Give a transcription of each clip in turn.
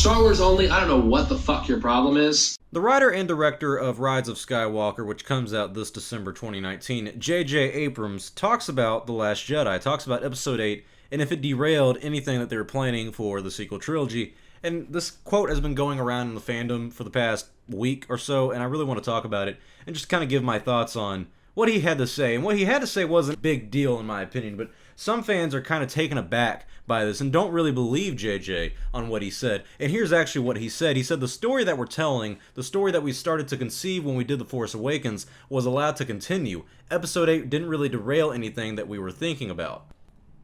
Star Wars only, I don't know what the fuck your problem is. The writer and director of Rise of Skywalker, which comes out this December 2019, JJ Abrams, talks about The Last Jedi, talks about Episode 8, and if it derailed anything that they were planning for the sequel trilogy. And this quote has been going around in the fandom for the past week or so, and I really want to talk about it and just kind of give my thoughts on what he had to say. And what he had to say wasn't a big deal in my opinion, but some fans are kind of taken aback by this and don't really believe JJ on what he said. And here's actually what he said. He said the story that we're telling, the story that we started to conceive when we did The Force Awakens, was allowed to continue. Episode 8 didn't really derail anything that we were thinking about.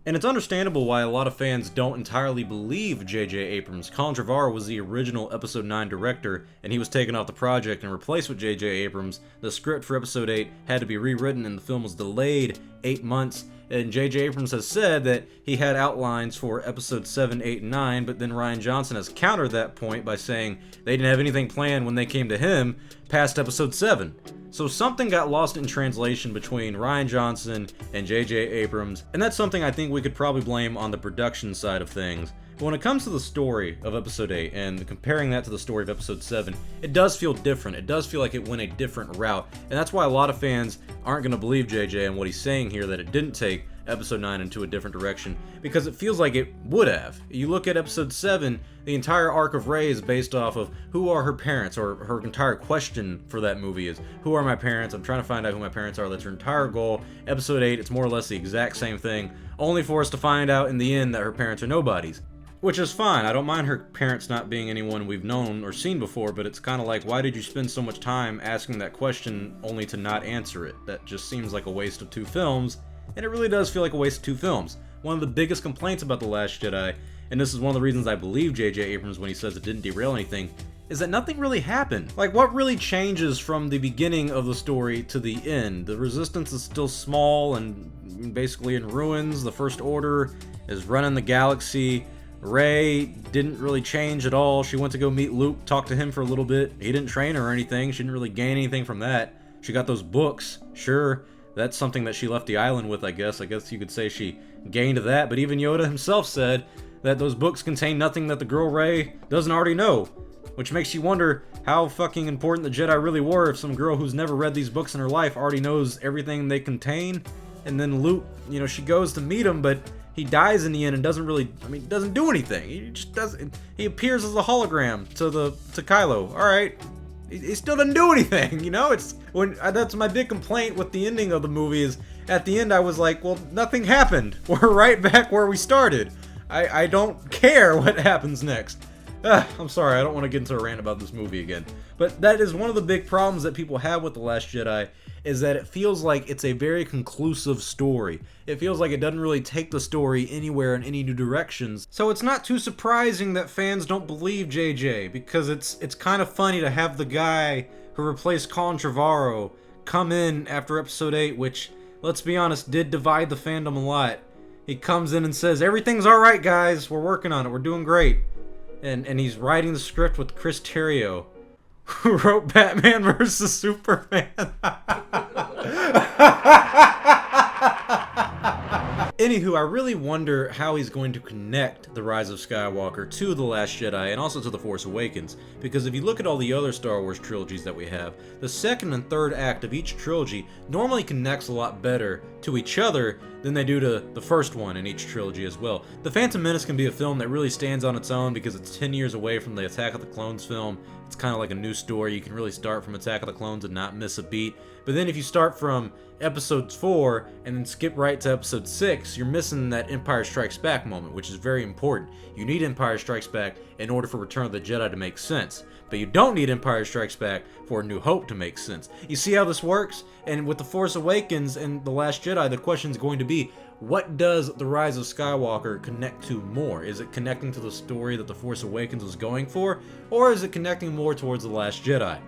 And it's understandable why a lot of fans don't entirely believe JJ Abrams. Colin Trevorrow was the original Episode 9 director, and he was taken off the project and replaced with JJ Abrams. The script for Episode 8 had to be rewritten, and the film was delayed 8 months. And JJ Abrams has said that he had outlines for Episodes 7, 8, and 9, but then Rian Johnson has countered that point by saying they didn't have anything planned when they came to him past Episode 7. So something got lost in translation between Rian Johnson and JJ Abrams, and that's something I think we could probably blame on the production side of things. But when it comes to the story of Episode 8 and comparing that to the story of Episode 7, it does feel different. It does feel like it went a different route, and that's why a lot of fans aren't going to believe JJ and what he's saying here, that it didn't take Episode 9 into a different direction, because it feels like it would have. You look at Episode 7, the entire arc of Rey is based off of who are her parents, or her entire question for that movie is, who are my parents? I'm trying to find out who my parents are. That's her entire goal. Episode 8, it's more or less the exact same thing, only for us to find out in the end that her parents are nobodies. Which is fine. I don't mind her parents not being anyone we've known or seen before, but it's kind of like, why did you spend so much time asking that question only to not answer it? That just seems like a waste of 2 films. And it really does feel like a waste of 2 films. One of the biggest complaints about The Last Jedi, and this is one of the reasons I believe JJ Abrams when he says it didn't derail anything, is that nothing really happened. Like, what really changes from the beginning of the story to the end? The Resistance is still small and basically in ruins. The First Order is running the galaxy. Rey didn't really change at all. She went to go meet Luke, talk to him for a little bit. He didn't train her or anything. She didn't really gain anything from that. She got those books, sure. That's something that she left the island with, I guess. I guess you could say she gained that, but even Yoda himself said that those books contain nothing that the girl Rey doesn't already know. Which makes you wonder how fucking important the Jedi really were if some girl who's never read these books in her life already knows everything they contain. And then Luke, she goes to meet him, but he dies in the end and doesn't really, doesn't do anything. He just doesn't, he appears as a hologram to Kylo. Alright. He still doesn't do anything, It's when that's my big complaint with the ending of the movie is at the end I was like, well, nothing happened. We're right back where we started. I don't care what happens next. I'm sorry, I don't want to get into a rant about this movie again. But that is one of the big problems that people have with The Last Jedi, is that it feels like it's a very conclusive story. It feels like it doesn't really take the story anywhere in any new directions. So it's not too surprising that fans don't believe JJ, because it's kind of funny to have the guy who replaced Colin Trevorrow come in after Episode 8, which, let's be honest, did divide the fandom a lot. He comes in and says, everything's alright guys, we're working on it, we're doing great. And he's writing the script with Chris Terrio, who wrote Batman vs. Superman. Anywho, I really wonder how he's going to connect The Rise of Skywalker to The Last Jedi and also to The Force Awakens, because if you look at all the other Star Wars trilogies that we have, the second and third act of each trilogy normally connects a lot better to each other than they do to the first one in each trilogy as well. The Phantom Menace can be a film that really stands on its own because it's 10 years away from the Attack of the Clones film. It's kind of like a new story. You can really start from Attack of the Clones and not miss a beat. But then if you start from Episode 4 and then skip right to Episode 6, you're missing that Empire Strikes Back moment, which is very important. You need Empire Strikes Back in order for Return of the Jedi to make sense. But you don't need Empire Strikes Back for A New Hope to make sense. You see how this works? And with The Force Awakens and The Last Jedi, the question is going to be, what does The Rise of Skywalker connect to more? Is it connecting to the story that The Force Awakens was going for? Or is it connecting more towards The Last Jedi?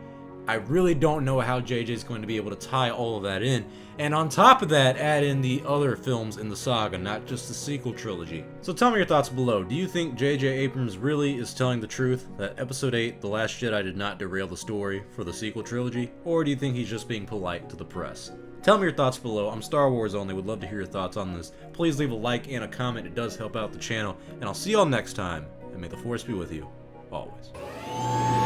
I really don't know how JJ is going to be able to tie all of that in, and on top of that, add in the other films in the saga, not just the sequel trilogy. So tell me your thoughts below. Do you think JJ Abrams really is telling the truth, that Episode 8, The Last Jedi, did not derail the story for the sequel trilogy? Or do you think he's just being polite to the press? Tell me your thoughts below. I'm Star Wars Only, would love to hear your thoughts on this. Please leave a like and a comment, it does help out the channel, and I'll see y'all next time, and may the Force be with you. always.